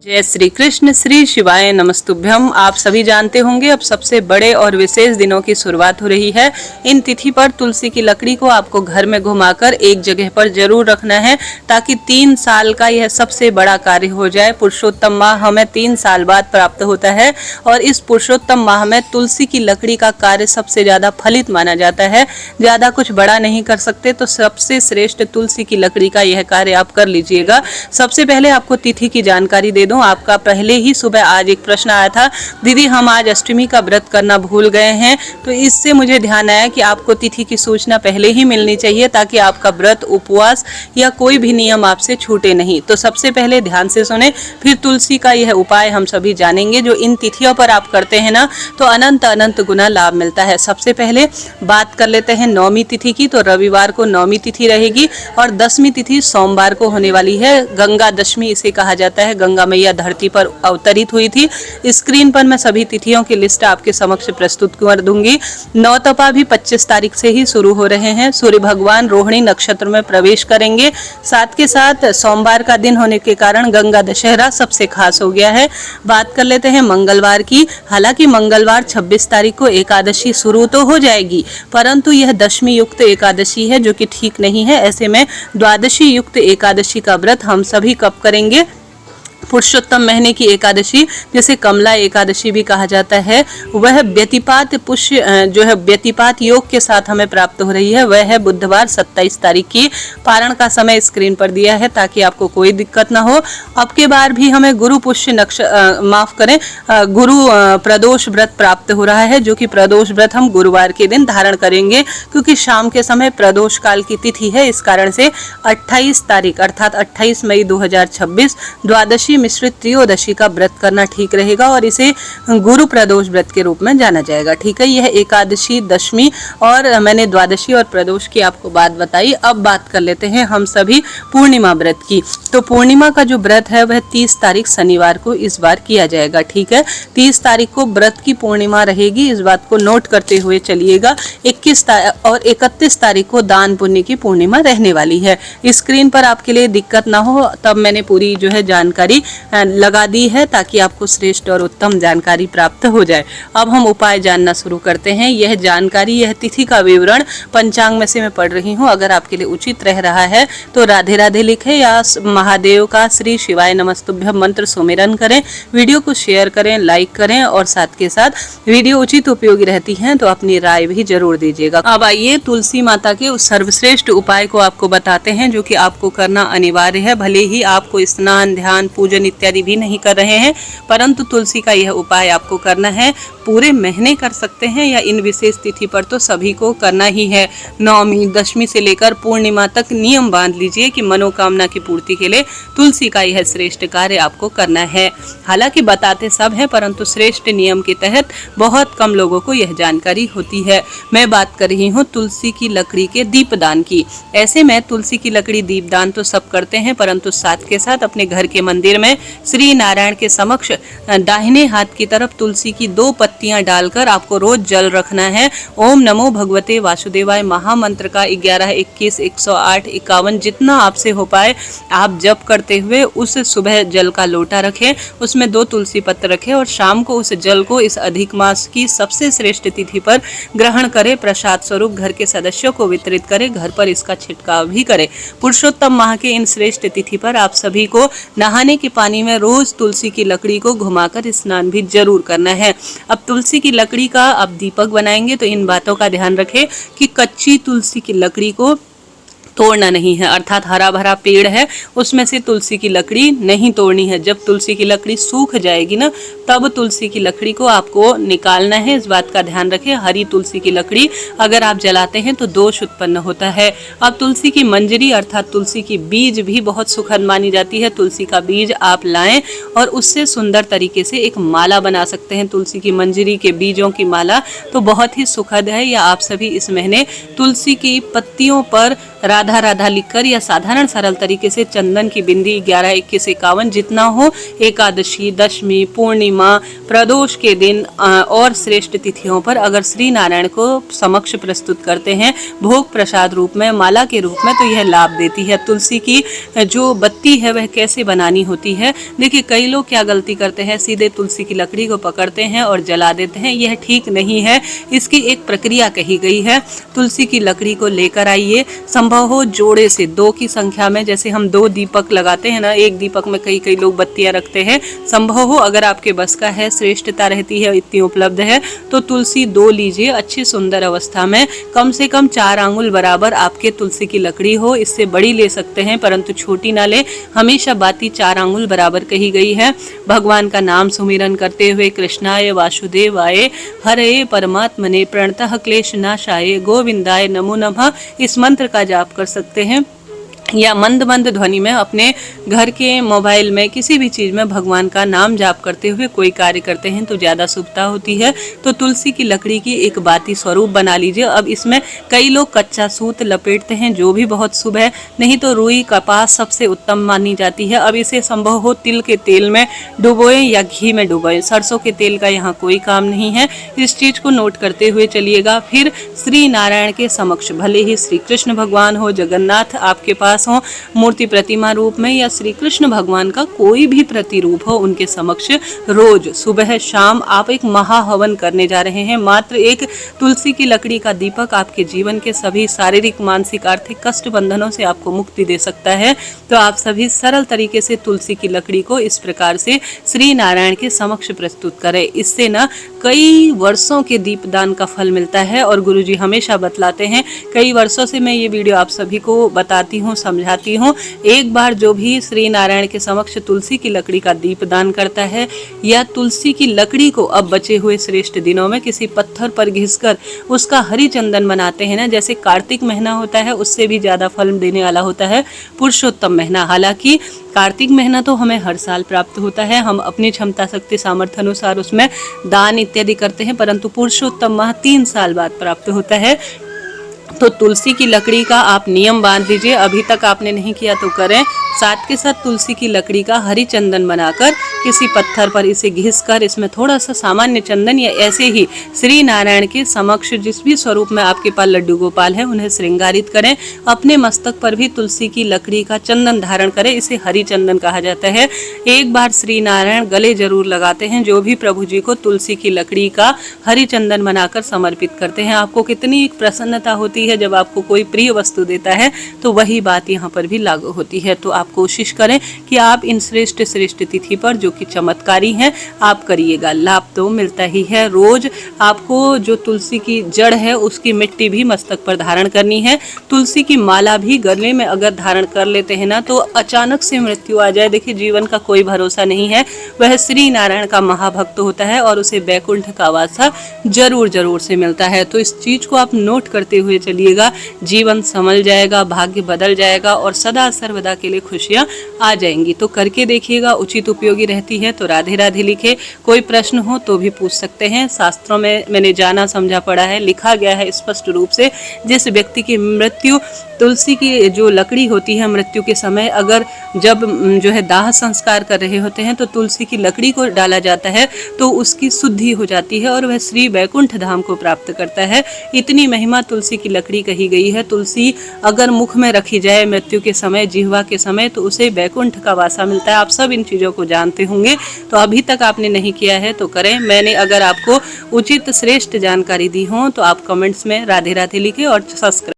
जय श्री कृष्ण, श्री शिवाय नमस्तुभ्यम। आप सभी जानते होंगे अब सबसे बड़े और विशेष दिनों की शुरुआत हो रही है। इन तिथि पर तुलसी की लकड़ी को आपको घर में घुमाकर एक जगह पर जरूर रखना है ताकि 3 साल का यह सबसे बड़ा कार्य हो जाए। पुरुषोत्तम माह हमें 3 साल बाद प्राप्त होता है और इस पुरुषोत्तम माह में तुलसी की लकड़ी का कार्य सबसे ज्यादा फलित माना जाता है। ज्यादा कुछ बड़ा नहीं कर सकते तो सबसे श्रेष्ठ तुलसी की लकड़ी का यह कार्य आप कर लीजिएगा। सबसे पहले आपको तिथि की जानकारी दे दूं। आपका पहले ही सुबह आज एक प्रश्न आया था, दीदी हम आज अष्टमी का व्रत करना भूल गए हैं। तो इससे मुझे ध्यान आया कि आपको तिथि की सूचना पहले ही मिलनी चाहिए ताकि आपका व्रत, उपवास या कोई भी नियम आपसे छूटे नहीं। तो सबसे पहले ध्यान से सुने, फिर तुलसी का यह उपाय हम सभी जानेंगे। जो इन तिथियों पर आप करते हैं ना, तो अनंत अनंत गुना लाभ मिलता है। सबसे पहले बात कर लेते हैं नौमी तिथि की। तो रविवार को नौमी तिथि रहेगी और 10वीं तिथि सोमवार को होने वाली है। गंगा दशमी इसे कहा जाता है। गंगा मैया धरती पर अवतरित हुई थी। स्क्रीन पर मैं सभी तिथियों की लिस्ट आपके समक्ष प्रस्तुत कर दूंगी। नौतपा भी 25 तारीख से ही शुरू हो रहे हैं। सूर्य भगवान रोहिणी नक्षत्र में प्रवेश करेंगे। साथ के साथ सोमवार का दिन होने के कारण गंगा दशहरा सबसे खास हो गया है। बात कर लेते हैं मंगलवार की। हालांकि मंगलवार 26 तारीख को एकादशी शुरू तो हो जाएगी, परंतु यह दशमी युक्त एकादशी है जो कि ठीक नहीं है। ऐसे में द्वादशी युक्त एकादशी का व्रत हम सभी कब करेंगे? पुरुषोत्तम महीने की एकादशी, जिसे कमला एकादशी भी कहा जाता है, वह व्यतिपात पुष्य जो है व्यतिपात योग के साथ हमें प्राप्त हो रही है। वह है बुधवार 27 तारीख की। पारण का समय स्क्रीन पर दिया है ताकि आपको कोई दिक्कत ना हो। अब के बार भी हमें गुरु पुष्य गुरु प्रदोष व्रत प्राप्त हो रहा है, जो कि प्रदोष व्रत हम गुरुवार के दिन धारण करेंगे क्योंकि शाम के समय प्रदोष काल की तिथि है। इस कारण से 28 तारीख अर्थात 28 मई 2026 द्वादशी मिश्रित त्रयोदशी का व्रत करना ठीक रहेगा और इसे गुरु प्रदोष व्रत के रूप में जाना जाएगा। ठीक है, यह एकादशी, दशमी और मैंने द्वादशी और प्रदोष की आपको बात बताई। अब बात कर लेते हैं हम सभी पूर्णिमा व्रत की। तो पूर्णिमा का जो व्रत है वह 30 तारीख शनिवार को इस बार किया जाएगा। ठीक है, 30 तारीख को व्रत की पूर्णिमा रहेगी, इस बात को नोट करते हुए चलिएगा। 21 और 31 तारीख को दान पुण्य की पूर्णिमा रहने वाली है। स्क्रीन पर आपके लिए दिक्कत ना हो तब मैंने पूरी जो है जानकारी लगा दी है ताकि आपको श्रेष्ठ और उत्तम जानकारी प्राप्त हो जाए। अब हम उपाय जानना शुरू करते हैं। यह जानकारी, यह तिथि का विवरण पंचांग में से मैं पढ़ रही हूँ। अगर आपके लिए उचित रह रहा है तो राधे राधे लिखें या महादेव का श्री शिवाय नमस्तुभ्यम मंत्र सुमिरन करें। वीडियो को शेयर करें, लाइक करें और साथ के साथ वीडियो उचित उपयोगी रहती है तो अपनी राय भी जरूर दीजिएगा। अब आइए तुलसी माता के उस सर्वश्रेष्ठ उपाय को आपको बताते हैं जो कि आपको करना अनिवार्य है। भले ही आपको स्नान, ध्यान, पूजन इत्यादि भी नहीं कर रहे हैं, परंतु तुलसी का यह उपाय आपको करना है। पूरे महीने कर सकते हैं या इन विशेष तिथि पर तो सभी को करना ही है। नौमी, दशमी से लेकर पूर्णिमा तक नियम बांध लीजिए कि मनोकामना की पूर्ति के लिए तुलसी का यह श्रेष्ठ कार्य आपको करना है। हालांकि बताते सब हैं, परंतु श्रेष्ठ नियम के तहत बहुत कम लोगों को यह जानकारी होती है। मैं बात कर रही हूँ तुलसी की लकड़ी के दीपदान की। ऐसे में तुलसी की लकड़ी दीपदान तो सब करते हैं, परंतु साथ के साथ अपने घर के मंदिर में श्री नारायण के समक्ष दाहिने हाथ की तरफ तुलसी की 2 पत्तियां डालकर आपको रोज जल रखना है। ओम नमो भगवते वासुदेवाय महामंत्र का 11, 21, 108, 51 जितना आपसे हो पाए आप जप करते हुए उस सुबह जल का लोटा रखें, उसमें 2 तुलसी पत्र रखें और शाम को उस जल को इस अधिक मास की सबसे श्रेष्ठ तिथि पर ग्रहण करें। प्रसाद स्वरूप घर के सदस्यों को वितरित करें। घर पर इसका छिड़काव भी करें। पुरुषोत्तम माह के इन श्रेष्ठ तिथि पर आप सभी को नहाने के पानी में रोज तुलसी की लकड़ी को घुमाकर स्नान भी जरूर करना है। अब तुलसी की लकड़ी का आप दीपक बनाएंगे तो इन बातों का ध्यान रखें कि कच्ची तुलसी की लकड़ी को तोड़ना नहीं है, अर्थात हरा भरा पेड़ है उसमें से तुलसी की लकड़ी नहीं तोड़नी है। जब तुलसी की लकड़ी सूख जाएगी ना, तब तुलसी की लकड़ी को आपको निकालना है। इस बात का ध्यान रखें। हरी तुलसी की लकड़ी अगर आप जलाते हैं तो दोष उत्पन्न होता है। अब तुलसी की मंजरी अर्थात तुलसी की बीज भी बहुत सुखद मानी जाती है। तुलसी का बीज आप लाएं और उससे सुंदर तरीके से एक माला बना सकते हैं। तुलसी की मंजरी के बीजों की माला तो बहुत ही सुखद है। या आप सभी इस महीने तुलसी की पत्तियों पर राधा राधा लिखकर या साधारण सरल तरीके से चंदन की बिंदी 11, 21, 51 जितना हो, एकादशी, दशमी, पूर्णिमा, प्रदोष के दिन और श्रेष्ठ तिथियों पर अगर श्री नारायण को समक्ष प्रस्तुत करते हैं भोग प्रसाद रूप में, माला के रूप में, तो यह लाभ देती है। तुलसी की जो बत्ती है वह कैसे बनानी होती है? देखिए, कई लोग क्या गलती करते हैं, सीधे तुलसी की लकड़ी को पकड़ते हैं और जला देते हैं। यह ठीक नहीं है। इसकी एक प्रक्रिया कही गई है। तुलसी की लकड़ी को लेकर आइए, संभव हो जोड़े से 2 की संख्या में, जैसे हम 2 दीपक लगाते हैं ना, एक दीपक में कई लोग बत्तियां रखते हैं। संभव हो, अगर आपके बस का है, श्रेष्ठता रहती है, इतनी उपलब्ध है, तो तुलसी 2 लीजिए, अच्छी सुंदर अवस्था में, कम से कम 4 आंगुल बराबर आपके तुलसी की लकड़ी हो। इससे बड़ी ले सकते हैं परंतु छोटी ना ले। हमेशा बाती 4 आंगुल बराबर कही गई है। भगवान का नाम सुमिरन करते हुए कृष्णाय वासुदेवाय हरे परमात्मने प्रणतः क्लेश नाशाय गोविंदाय नमो नमः इस मंत्र का जाप कर सकते हैं, या मंद मंद ध्वनि में अपने घर के मोबाइल में किसी भी चीज़ में भगवान का नाम जाप करते हुए कोई कार्य करते हैं तो ज़्यादा शुभता होती है। तो तुलसी की लकड़ी की एक बाती स्वरूप बना लीजिए। अब इसमें कई लोग कच्चा सूत लपेटते हैं, जो भी बहुत शुभ है, नहीं तो रुई कपास सबसे उत्तम मानी जाती है। अब इसे संभव हो तिल के तेल में डुबोएं या घी में डुबोएं, सरसों के तेल का यहाँ कोई काम नहीं है। इस चीज़ को नोट करते हुए चलिएगा। फिर श्री नारायण के समक्ष, भले ही श्री कृष्ण भगवान हो, जगन्नाथ आपके पास हो मूर्ति प्रतिमा रूप में, या श्री कृष्ण भगवान का कोई भी प्रतिरूप हो, उनके समक्ष रोज सुबह शाम आप एक महाहवन करने जा रहे हैं। मात्र एक तुलसी की लकड़ी का दीपक आपके जीवन के सभी शारीरिक, मानसिक, आर्थिक कष्ट बंधनों से आपको मुक्ति दे सकता है। तो आप सभी सरल तरीके से तुलसी की लकड़ी को इस प्रकार से श्री नारायण के समक्ष प्रस्तुत करें। इससे ना कई वर्षों के दीपदान का फल मिलता है। और गुरुजी हमेशा बतलाते हैं, कई वर्षों से मैं ये वीडियो आप सभी को बताती हूँ, समझाती हूँ। एक बार जो भी श्री नारायण के समक्ष तुलसी की लकड़ी का दीपदान करता है, या तुलसी की लकड़ी को अब बचे हुए श्रेष्ठ दिनों में किसी पत्थर पर घिसकर उसका हरि चंदन बनाते हैं ना, जैसे कार्तिक महीना होता है उससे भी ज्यादा फल देने वाला होता है पुरुषोत्तम महीना। हालांकि कार्तिक महीना तो हमें हर साल प्राप्त होता है, हम अपनी क्षमता शक्ति सामर्थ्य अनुसार उसमें दान इत्यादि करते हैं, परंतु पुरुषोत्तम माह 3 साल बाद प्राप्त होता है। तो तुलसी की लकड़ी का आप नियम बांध लीजिए, अभी तक आपने नहीं किया तो करें। साथ के साथ तुलसी की लकड़ी का हरि चंदन बनाकर किसी पत्थर पर इसे घिसकर इसमें थोड़ा सा सामान्य चंदन या ऐसे ही श्री नारायण के समक्ष जिस भी स्वरूप में आपके पास लड्डू गोपाल है उन्हें श्रृंगारित करें। अपने मस्तक पर भी तुलसी की लकड़ी का चंदन धारण करें, इसे हरि चंदन कहा जाता है। एक बार श्री नारायण गले जरूर लगाते हैं जो भी प्रभु जी को तुलसी की लकड़ी का हरि चंदन बनाकर समर्पित करते हैं। आपको कितनी प्रसन्नता होती है जब आपको कोई प्रिय वस्तु देता है, तो वही बात यहाँ पर भी लागू होती है। तो आप कोशिश करें कि आप इन श्रेष्ठ तिथि पर जो कि चमत्कारी हैं आप करिएगा, लाभ तो मिलता ही है। रोज आपको जो तुलसी की जड़ है उसकी मिट्टी भी मस्तक पर धारण करनी है। तुलसी की माला भी गले में अगर धारण कर लेते हैं ना, तो अचानक से मृत्यु आ जाए, देखिए जीवन का कोई भरोसा नहीं है। वह श्री नारायण का महाभक्त होता है और उसे बैकुंठ का वासा जरूर से मिलता है। तो इस चीज को आप नोट करते हुए चलिएगा, जीवन संभल जाएगा, भाग्य बदल जाएगा और सदा सर्वदा के लिए खुशियां आ जाएंगी। तो करके देखिएगा, उचित उपयोगी रहती है। तो राधे राधे लिखे। कोई प्रश्न हो तो भी पूछ सकते हैं। शास्त्रों में मैंने जाना समझा पढ़ा है, लिखा गया है स्पष्ट रूप से, जिस व्यक्ति की मृत्यु तुलसी की जो लकड़ी होती है मृत्यु के समय अगर जब जो है दाह संस्कार कर रहे होते हैं तो तुलसी की लकड़ी को डाला जाता है तो उसकी शुद्धि हो जाती है और वह श्री वैकुंठ धाम को प्राप्त करता है। इतनी महिमा तुलसी की लकड़ी कही गई है। तुलसी अगर मुख में रखी जाए मृत्यु के समय, जिह्वा के समय, तो उसे वैकुंठ का वासा मिलता है। आप सब इन चीज़ों को जानते होंगे, तो अभी तक आपने नहीं किया है तो करें। मैंने अगर आपको उचित श्रेष्ठ जानकारी दी हो तो आप कमेंट्स में राधे राधे लिखे और सब्सक्राइब